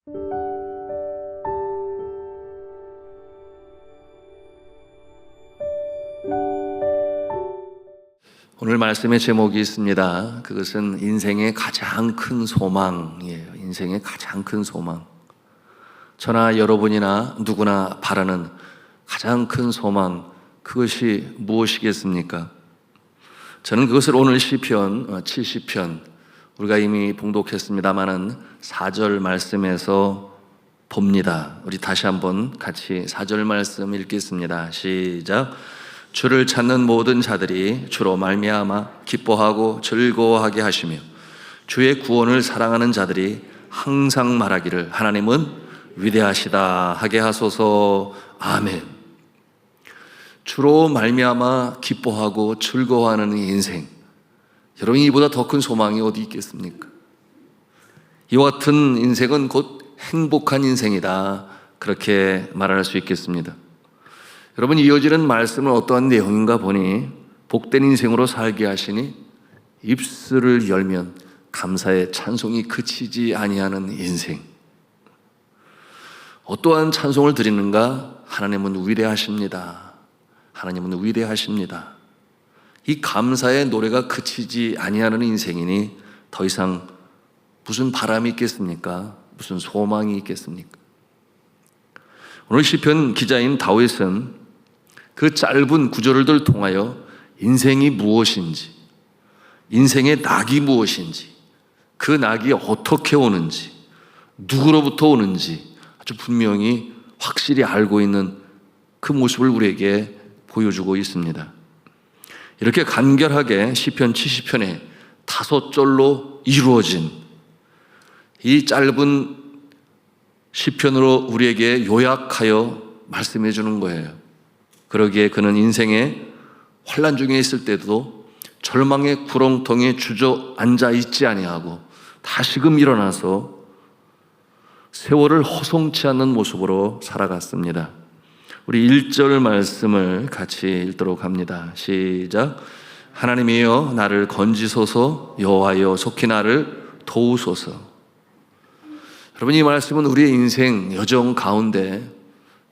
오늘 말씀의 제목이 있습니다. 그것은 인생의 가장 큰 소망이에요. 인생의 가장 큰 소망. 저나 여러분이나 누구나 바라는 가장 큰 소망, 그것이 무엇이겠습니까? 저는 그것을 오늘 시편 70편, 우리가 이미 봉독했습니다마는 4절 말씀에서 봅니다. 우리 다시 한번 같이 4절 말씀 읽겠습니다. 시작. 주를 찾는 모든 자들이 주로 말미암아 기뻐하고 즐거워하게 하시며 주의 구원을 사랑하는 자들이 항상 말하기를 하나님은 위대하시다 하게 하소서. 아멘. 주로 말미암아 기뻐하고 즐거워하는 인생, 여러분, 이보다 더 큰 소망이 어디 있겠습니까? 이와 같은 인생은 곧 행복한 인생이다, 그렇게 말할 수 있겠습니다. 여러분, 이어지는 말씀은 어떠한 내용인가 보니 복된 인생으로 살게 하시니 입술을 열면 감사의 찬송이 그치지 아니하는 인생. 어떠한 찬송을 드리는가? 하나님은 위대하십니다. 하나님은 위대하십니다. 이 감사의 노래가 그치지 아니하는 인생이니 더 이상 무슨 바람이 있겠습니까? 무슨 소망이 있겠습니까? 오늘 시편 기자인 다윗은 그 짧은 구절을 통하여 인생이 무엇인지, 인생의 낙이 무엇인지, 그 낙이 어떻게 오는지, 누구로부터 오는지 아주 분명히 확실히 알고 있는 그 모습을 우리에게 보여주고 있습니다. 이렇게 간결하게 시편 70편에 5절로 이루어진 이 짧은 시편으로 우리에게 요약하여 말씀해 주는 거예요. 그러기에 그는 인생의 환난 중에 있을 때도 절망의 구렁텅이에 주저앉아 있지 아니하고 다시금 일어나서 세월을 허송치 않는 모습으로 살아갔습니다. 우리 1절 말씀을 같이 읽도록 합니다. 시작. 하나님이여 나를 건지소서, 여호와여 속히 나를 도우소서. 여러분, 이 말씀은 우리의 인생 여정 가운데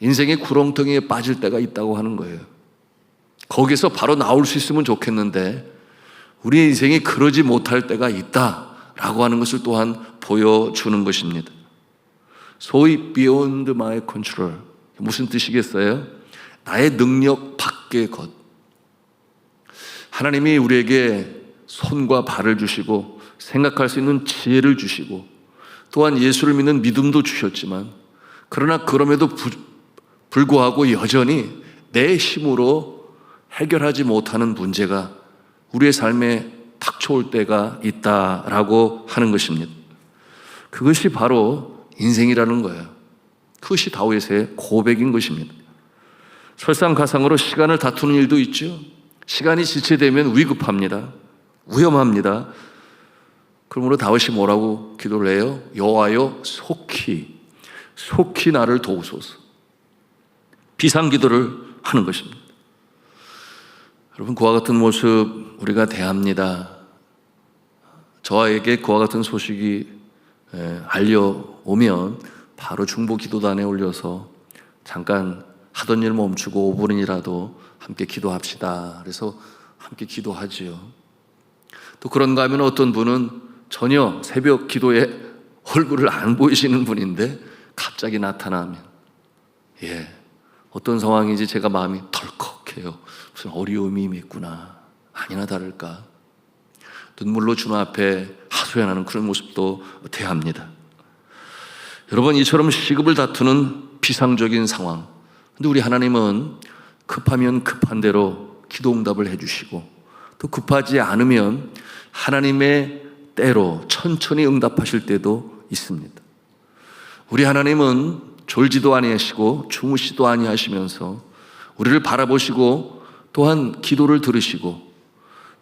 인생의 구렁텅이에 빠질 때가 있다고 하는 거예요. 거기서 바로 나올 수 있으면 좋겠는데 우리의 인생이 그러지 못할 때가 있다라고 하는 것을 또한 보여주는 것입니다. 소위 beyond my control, 무슨 뜻이겠어요? 나의 능력 밖의 것. 하나님이 우리에게 손과 발을 주시고 생각할 수 있는 지혜를 주시고 또한 예수를 믿는 믿음도 주셨지만, 그러나 그럼에도 불구하고 여전히 내 힘으로 해결하지 못하는 문제가 우리의 삶에 닥쳐올 때가 있다라고 하는 것입니다. 그것이 바로 인생이라는 거예요. 그것이 다윗의 고백인 것입니다. 설상가상으로 시간을 다투는 일도 있죠. 시간이 지체되면 위급합니다. 위험합니다. 그러므로 다윗이 뭐라고 기도를 해요? 여호와여 속히 나를 도우소서. 비상기도를 하는 것입니다. 여러분, 그와 같은 모습 우리가 대합니다. 저에게 그와 같은 소식이 알려오면 바로 중보기도단에 올려서 잠깐 하던 일 멈추고 5분이라도 함께 기도합시다. 그래서 함께 기도하지요. 또 그런가 하면 어떤 분은 전혀 새벽 기도에 얼굴을 안 보이시는 분인데 갑자기 나타나면, 어떤 상황인지 제가 마음이 덜컥해요. 무슨 어려움이 있구나. 아니나 다를까 눈물로 주님 앞에 하소연하는 그런 모습도 대합니다. 여러분, 이처럼 시급을 다투는 비상적인 상황, 근데 우리 하나님은 급하면 급한 대로 기도 응답을 해주시고 또 급하지 않으면 하나님의 때로 천천히 응답하실 때도 있습니다. 우리 하나님은 졸지도 아니하시고 주무시도 아니하시면서 우리를 바라보시고 또한 기도를 들으시고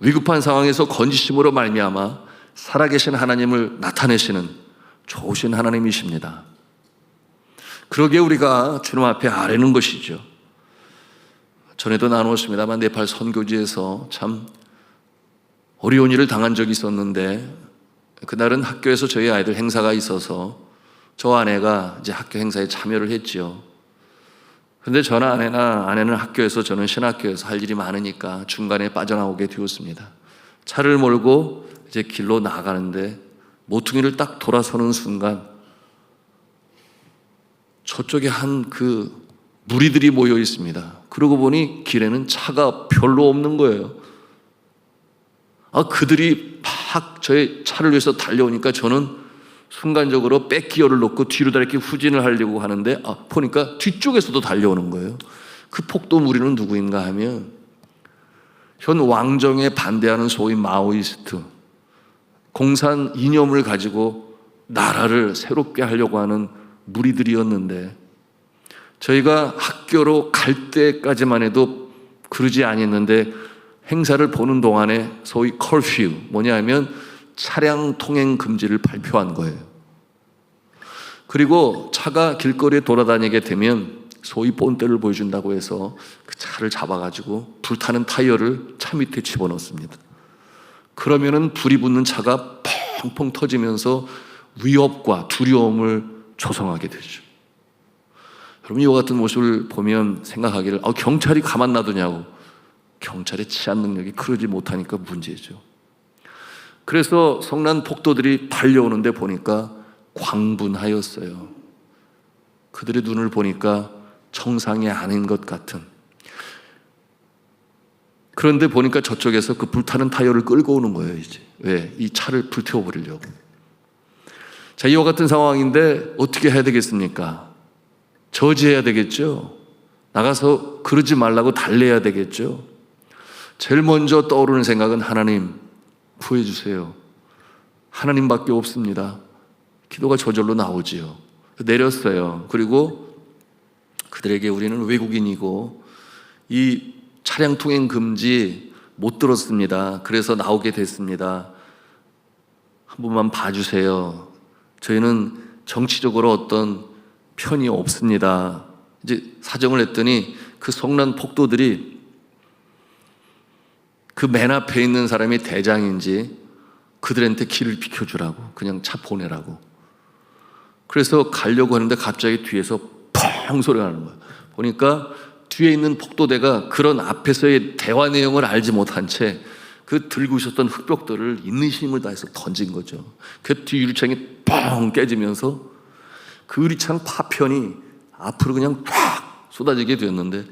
위급한 상황에서 건지심으로 말미암아 살아계신 하나님을 나타내시는 좋으신 하나님이십니다. 그러기에 우리가 주님 앞에 아뢰는 것이죠. 전에도 나누었습니다만 네팔 선교지에서 참 어려운 일을 당한 적이 있었는데, 그날은 학교에서 저희 아이들 행사가 있어서 저 아내가 이제 학교 행사에 참여를 했지요. 근데 저나 아내는 학교에서, 저는 신학교에서 할 일이 많으니까 중간에 빠져나오게 되었습니다. 차를 몰고 이제 길로 나가는데 모퉁이를 딱 돌아서는 순간 저쪽에 한 그 무리들이 모여 있습니다. 그러고 보니 길에는 차가 별로 없는 거예요. 그들이 막 저의 차를 위해서 달려오니까 저는 순간적으로 백기어를 놓고 뒤로 이렇게 후진을 하려고 하는데 보니까 뒤쪽에서도 달려오는 거예요. 그 폭도 무리는 누구인가 하면 현 왕정에 반대하는 소위 마오이스트, 공산 이념을 가지고 나라를 새롭게 하려고 하는 무리들이었는데, 저희가 학교로 갈 때까지만 해도 그러지 아니했는데 행사를 보는 동안에 소위 커퓨, 뭐냐면 차량 통행 금지를 발표한 거예요. 그리고 차가 길거리에 돌아다니게 되면 소위 본때를 보여준다고 해서 그 차를 잡아가지고 불타는 타이어를 차 밑에 집어넣습니다. 그러면은 불이 붙는 차가 펑펑 터지면서 위협과 두려움을 조성하게 되죠. 여러분, 이와 같은 모습을 보면 생각하기를 경찰이 가만 놔두냐고. 경찰의 치안 능력이 그러지 못하니까 문제죠. 그래서 성난 폭도들이 달려오는데 보니까 광분하였어요. 그들의 눈을 보니까 정상이 아닌 것 같은. 그런데 보니까 저쪽에서 그 불타는 타이어를 끌고 오는 거예요, 이제. 왜? 이 차를 불태워버리려고. 자, 이와 같은 상황인데 어떻게 해야 되겠습니까? 저지해야 되겠죠? 나가서 그러지 말라고 달래야 되겠죠? 제일 먼저 떠오르는 생각은 하나님, 구해주세요. 하나님밖에 없습니다. 기도가 저절로 나오지요. 내렸어요. 그리고 그들에게 우리는 외국인이고 이 차량 통행 금지 못 들었습니다. 그래서 나오게 됐습니다. 한 번만 봐주세요. 저희는 정치적으로 어떤 편이 없습니다. 이제 사정을 했더니 그 성난 폭도들이 그 맨 앞에 있는 사람이 대장인지 그들한테 길을 비켜주라고, 그냥 차 보내라고. 그래서 가려고 하는데 갑자기 뒤에서 펑 소리가 나는 거예요. 보니까 뒤에 있는 폭도대가 그런 앞에서의 대화 내용을 알지 못한 채 그 들고 있었던 흙벽돌을 있는 힘을 다해서 던진 거죠. 그 뒤 유리창이 뻥 깨지면서 그 유리창 파편이 앞으로 그냥 쫙 쏟아지게 되었는데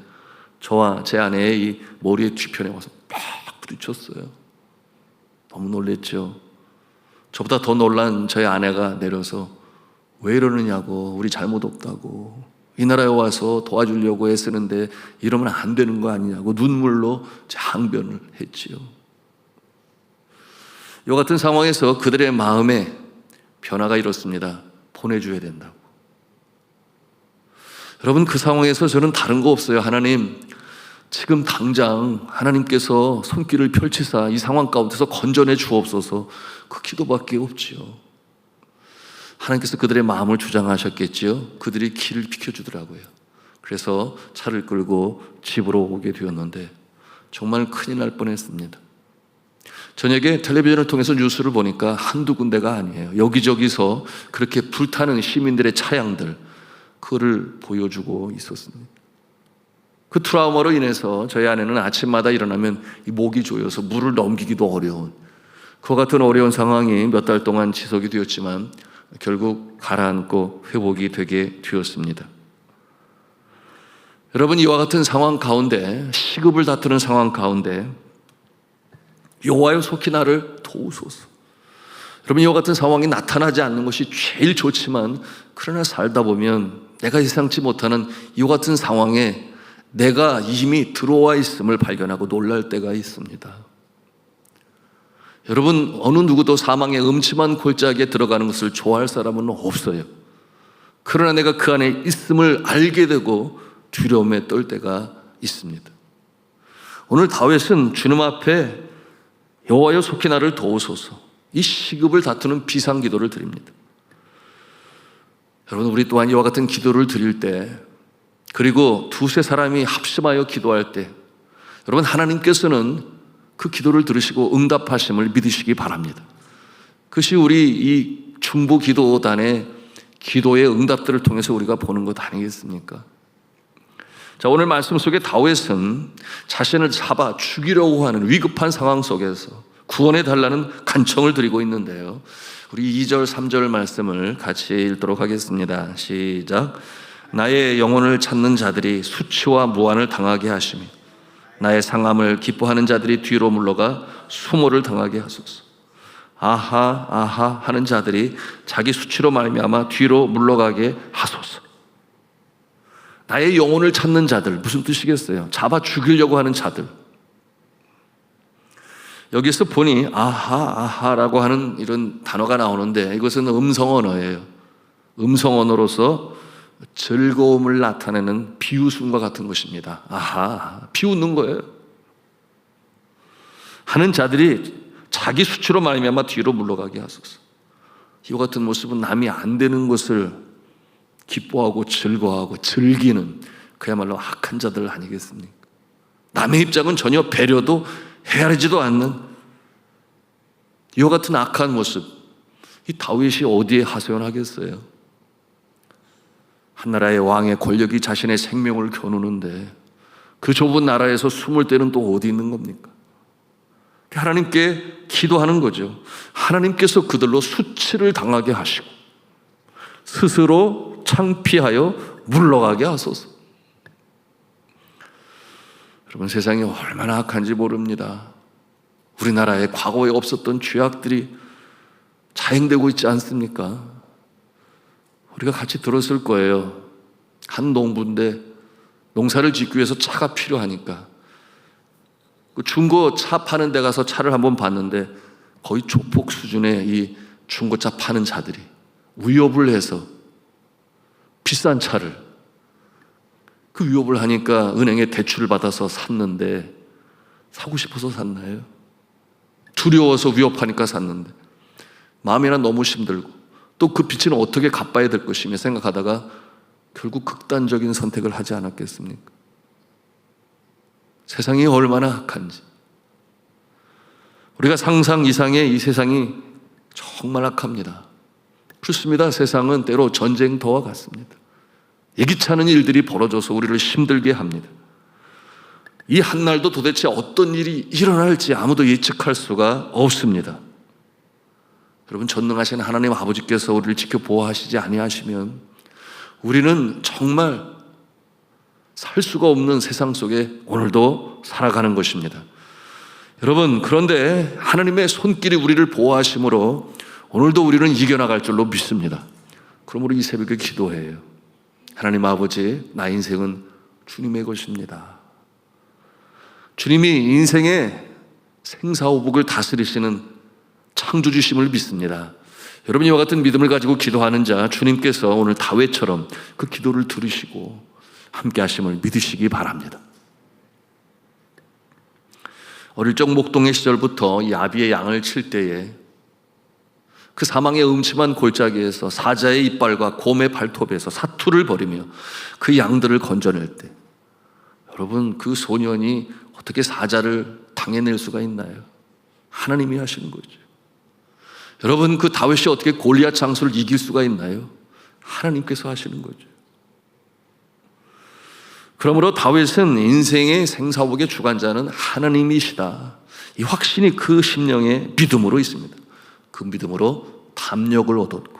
저와 제 아내의 이 머리의 뒤편에 와서 팍 부딪혔어요. 너무 놀랬죠. 저보다 더 놀란 저희 아내가 내려서 왜 이러느냐고, 우리 잘못 없다고, 이 나라에 와서 도와주려고 애쓰는데 이러면 안 되는 거 아니냐고 눈물로 항변을 했지요. 이 같은 상황에서 그들의 마음에 변화가 일었습니다. 보내줘야 된다고. 여러분, 그 상황에서 저는 다른 거 없어요. 하나님, 지금 당장 하나님께서 손길을 펼치사 이 상황 가운데서 건져내 주옵소서, 그 기도밖에 없지요. 하나님께서 그들의 마음을 주장하셨겠지요. 그들이 길을 비켜주더라고요. 그래서 차를 끌고 집으로 오게 되었는데 정말 큰일 날 뻔했습니다. 저녁에 텔레비전을 통해서 뉴스를 보니까 한두 군데가 아니에요. 여기저기서 그렇게 불타는 시민들의 차량들, 그거를 보여주고 있었습니다. 그 트라우마로 인해서 저희 아내는 아침마다 일어나면 이 목이 조여서 물을 넘기기도 어려운, 그와 같은 어려운 상황이 몇 달 동안 지속이 되었지만 결국 가라앉고 회복이 되게 되었습니다. 여러분, 이와 같은 상황 가운데, 시급을 다투는 상황 가운데 여호와여 속히 나를 도우소서. 여러분, 이와 같은 상황이 나타나지 않는 것이 제일 좋지만 그러나 살다 보면 내가 예상치 못하는 이와 같은 상황에 내가 이미 들어와 있음을 발견하고 놀랄 때가 있습니다. 여러분, 어느 누구도 사망의 음침한 골짜기에 들어가는 것을 좋아할 사람은 없어요. 그러나 내가 그 안에 있음을 알게 되고 두려움에 떨 때가 있습니다. 오늘 다윗은 주님 앞에 여호와여 속히 나를 도우소서, 이 시급을 다투는 비상기도를 드립니다. 여러분, 우리 또한 이와 같은 기도를 드릴 때, 그리고 두세 사람이 합심하여 기도할 때 여러분, 하나님께서는 그 기도를 들으시고 응답하심을 믿으시기 바랍니다. 그것이 우리 이 중보기도단의 기도의 응답들을 통해서 우리가 보는 것 아니겠습니까? 자, 오늘 말씀 속에 다윗은 자신을 잡아 죽이려고 하는 위급한 상황 속에서 구원해 달라는 간청을 드리고 있는데요. 우리 2절, 3절 말씀을 같이 읽도록 하겠습니다. 시작. 나의 영혼을 찾는 자들이 수치와 무한을 당하게 하시며 나의 상함을 기뻐하는 자들이 뒤로 물러가 수모를 당하게 하소서. 아하 아하 하는 자들이 자기 수치로 말미암아 뒤로 물러가게 하소서. 나의 영혼을 찾는 자들, 무슨 뜻이겠어요? 잡아 죽이려고 하는 자들. 여기서 보니 아하 아하라고 하는 이런 단어가 나오는데 이것은 음성 언어예요. 음성 언어로서 즐거움을 나타내는 비웃음과 같은 것입니다. 아하, 비웃는 거예요. 하는 자들이 자기 수치로 말미암아 뒤로 물러가게 하소서. 이와 같은 모습은 남이 안 되는 것을 기뻐하고 즐거워하고 즐기는 그야말로 악한 자들 아니겠습니까? 남의 입장은 전혀 배려도 헤아리지도 않는 이와 같은 악한 모습, 이 다윗이 어디에 하소연하겠어요? 한 나라의 왕의 권력이 자신의 생명을 겨누는데 그 좁은 나라에서 숨을 때는 또 어디 있는 겁니까? 하나님께 기도하는 거죠. 하나님께서 그들로 수치를 당하게 하시고 스스로 창피하여 물러가게 하소서. 여러분, 세상이 얼마나 악한지 모릅니다. 우리나라에 과거에 없었던 죄악들이 자행되고 있지 않습니까? 우리가 같이 들었을 거예요. 한 농부인데 농사를 짓기 위해서 차가 필요하니까 그 중고 차 파는 데 가서 차를 한번 봤는데 거의 조폭 수준의 이 중고차 파는 자들이 위협을 해서 비싼 차를 그 위협을 하니까 은행에 대출을 받아서 샀는데 사고 싶어서 샀나요? 두려워서 위협하니까 샀는데 마음이나 너무 힘들고 또 그 빚은 어떻게 갚아야 될 것이며 생각하다가 결국 극단적인 선택을 하지 않았겠습니까? 세상이 얼마나 악한지, 우리가 상상 이상의 이 세상이 정말 악합니다. 그렇습니다. 세상은 때로 전쟁터와 같습니다. 예기치 않은 일들이 벌어져서 우리를 힘들게 합니다. 이 한날도 도대체 어떤 일이 일어날지 아무도 예측할 수가 없습니다. 여러분, 전능하신 하나님 아버지께서 우리를 지켜 보호하시지 아니하시면 우리는 정말 살 수가 없는 세상 속에 오늘도 살아가는 것입니다. 여러분, 그런데 하나님의 손길이 우리를 보호하심으로 오늘도 우리는 이겨나갈 줄로 믿습니다. 그럼 우리 이 새벽에 기도해요. 하나님 아버지, 나 인생은 주님의 것입니다. 주님이 인생의 생사오복을 다스리시는 창조주심을 믿습니다. 여러분, 이와 같은 믿음을 가지고 기도하는 자, 주님께서 오늘 다윗처럼 그 기도를 들으시고 함께 하심을 믿으시기 바랍니다. 어릴 적 목동의 시절부터 야비의 양을 칠 때에 그 사망의 음침한 골짜기에서 사자의 이빨과 곰의 발톱에서 사투를 벌이며 그 양들을 건져낼 때, 여러분, 그 소년이 어떻게 사자를 당해낼 수가 있나요? 하나님이 하시는 거죠. 여러분, 그 다윗이 어떻게 골리앗 장수를 이길 수가 있나요? 하나님께서 하시는 거죠. 그러므로 다윗은 인생의 생사복의 주관자는 하나님이시다, 이 확신이 그 심령의 믿음으로 있습니다. 그 믿음으로 담력을 얻었고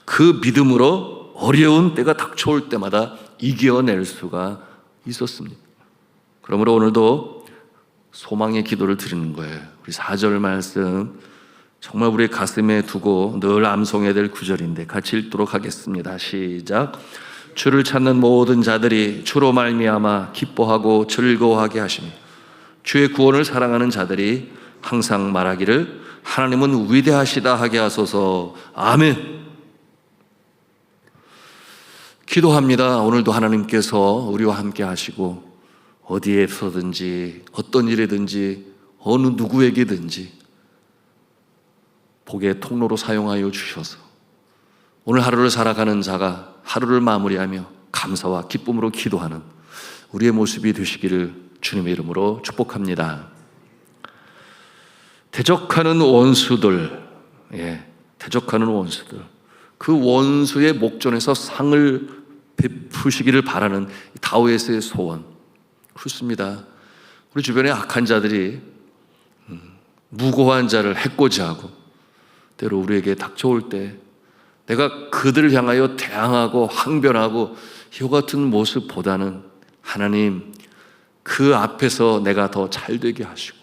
그 믿음으로 어려운 때가 닥쳐올 때마다 이겨낼 수가 있었습니다. 그러므로 오늘도 소망의 기도를 드리는 거예요. 우리 4절 말씀 정말 우리의 가슴에 두고 늘 암송해야 될 구절인데 같이 읽도록 하겠습니다. 시작. 주를 찾는 모든 자들이 주로 말미암아 기뻐하고 즐거워하게 하시며 주의 구원을 사랑하는 자들이 항상 말하기를 하나님은 위대하시다 하게 하소서. 아멘. 기도합니다. 오늘도 하나님께서 우리와 함께 하시고 어디에서든지 어떤 일이든지 어느 누구에게든지 복의 통로로 사용하여 주셔서 오늘 하루를 살아가는 자가 하루를 마무리하며 감사와 기쁨으로 기도하는 우리의 모습이 되시기를 주님의 이름으로 축복합니다. 대적하는 원수들, 대적하는 원수들, 그 원수의 목전에서 상을 베푸시기를 바라는 다윗의 소원. 그렇습니다. 우리 주변에 악한 자들이 무고한 자를 해코지하고 때로 우리에게 닥쳐올 때 내가 그들을 향하여 대항하고 항변하고 이와 같은 모습보다는 하나님, 그 앞에서 내가 더 잘되게 하시고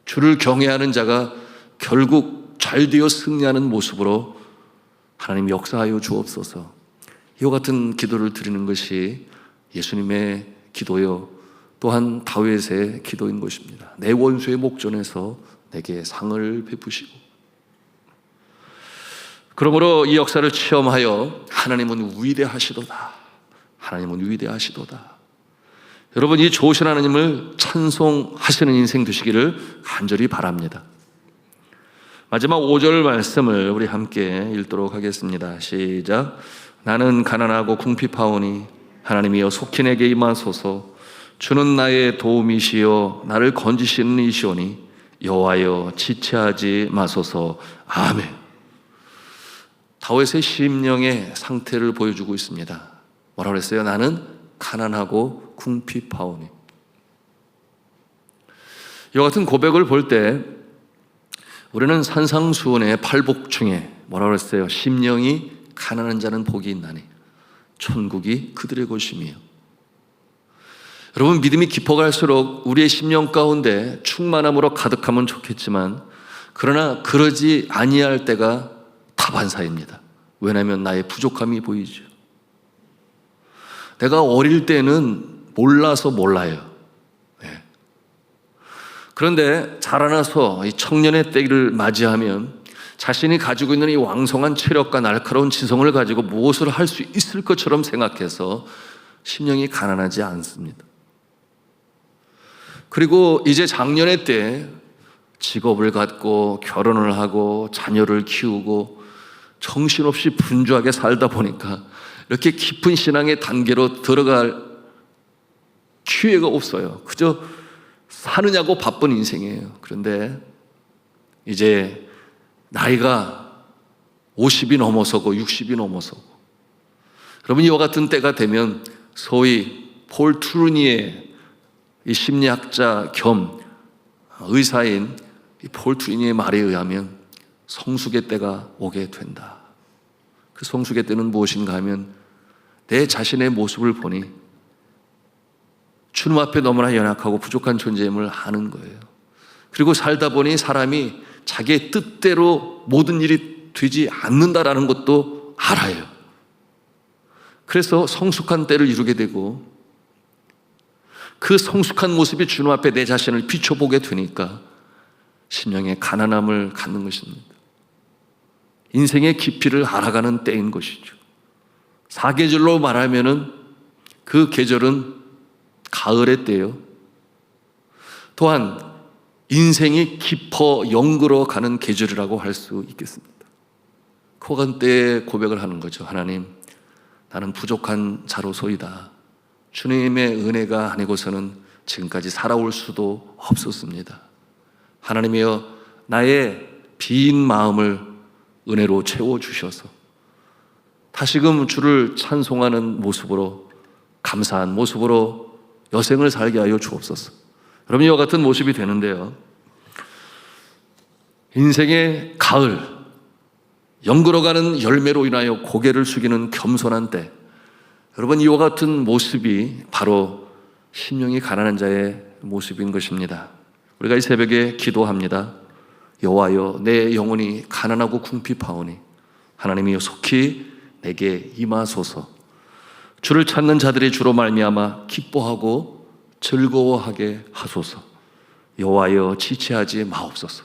주를 경외하는 자가 결국 잘되어 승리하는 모습으로 하나님 역사하여 주옵소서. 이와 같은 기도를 드리는 것이 예수님의 기도요, 또한 다윗의 기도인 것입니다. 내 원수의 목전에서 내게 상을 베푸시고, 그러므로 이 역사를 체험하여 하나님은 위대하시도다, 하나님은 위대하시도다. 여러분, 이 좋으신 하나님을 찬송하시는 인생 되시기를 간절히 바랍니다. 마지막 5절 말씀을 우리 함께 읽도록 하겠습니다. 시작. 나는 가난하고 궁핍하오니 하나님이여 속히 내게 임하소서. 주는 나의 도움이시여 나를 건지시는 이시오니 여호와여 지체하지 마소서. 아멘. 다윗의 심령의 상태를 보여주고 있습니다. 뭐라고 그랬어요? 나는 가난하고 궁핍하오니. 이와 같은 고백을 볼 때 우리는 산상수훈의 팔복중에 뭐라고 그랬어요? 심령이 가난한 자는 복이 있나니 천국이 그들의 것임이요. 여러분, 믿음이 깊어갈수록 우리의 심령 가운데 충만함으로 가득하면 좋겠지만, 그러나 그러지 아니할 때가 다반사입니다. 왜냐하면 나의 부족함이 보이죠. 내가 어릴 때는 몰라서 몰라요. 네. 그런데 자라나서 이 청년의 때를 맞이하면 자신이 가지고 있는 이 왕성한 체력과 날카로운 지성을 가지고 무엇을 할 수 있을 것처럼 생각해서 심령이 가난하지 않습니다. 그리고 이제 장년의 때 직업을 갖고 결혼을 하고 자녀를 키우고 정신없이 분주하게 살다 보니까 이렇게 깊은 신앙의 단계로 들어갈 기회가 없어요. 그저 사느냐고 바쁜 인생이에요. 그런데 이제 나이가 50이 넘어서고 60이 넘어서고, 여러분, 이와 같은 때가 되면 소위 폴 트루니의 이 심리학자 겸 의사인 이 폴 트루니의 말에 의하면 성숙의 때가 오게 된다. 그 성숙의 때는 무엇인가 하면 내 자신의 모습을 보니 주님 앞에 너무나 연약하고 부족한 존재임을 아는 거예요. 그리고 살다 보니 사람이 자기의 뜻대로 모든 일이 되지 않는다라는 것도 알아요. 그래서 성숙한 때를 이루게 되고, 그 성숙한 모습이 주님 앞에 내 자신을 비춰보게 되니까 심령의 가난함을 갖는 것입니다. 인생의 깊이를 알아가는 때인 것이죠. 사계절로 말하면은 그 계절은 가을의 때요, 또한 인생이 깊어 영그러 가는 계절이라고 할 수 있겠습니다. 그간 때에 고백을 하는 거죠. 하나님, 나는 부족한 자로소이다. 주님의 은혜가 아니고서는 지금까지 살아올 수도 없었습니다. 하나님이여, 나의 빈 마음을 은혜로 채워주셔서 다시금 주를 찬송하는 모습으로, 감사한 모습으로 여생을 살게 하여 주옵소서. 여러분, 이와 같은 모습이 되는데요, 인생의 가을, 영그러가는 열매로 인하여 고개를 숙이는 겸손한 때, 여러분, 이와 같은 모습이 바로 심령이 가난한 자의 모습인 것입니다. 우리가 이 새벽에 기도합니다. 여호와여, 내 영혼이 가난하고 궁핍하오니 하나님이여 속히 내게 임하소서. 주를 찾는 자들이 주로 말미암아 기뻐하고 즐거워하게 하소서. 여호와여, 지체하지 마옵소서.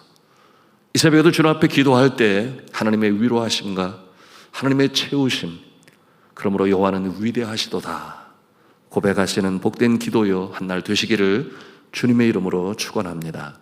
이 새벽에도 주님 앞에 기도할 때 하나님의 위로하심과 하나님의 채우심, 그러므로 여호와는 위대하시도다 고백하시는 복된 기도요 한 날 되시기를 주님의 이름으로 축원합니다.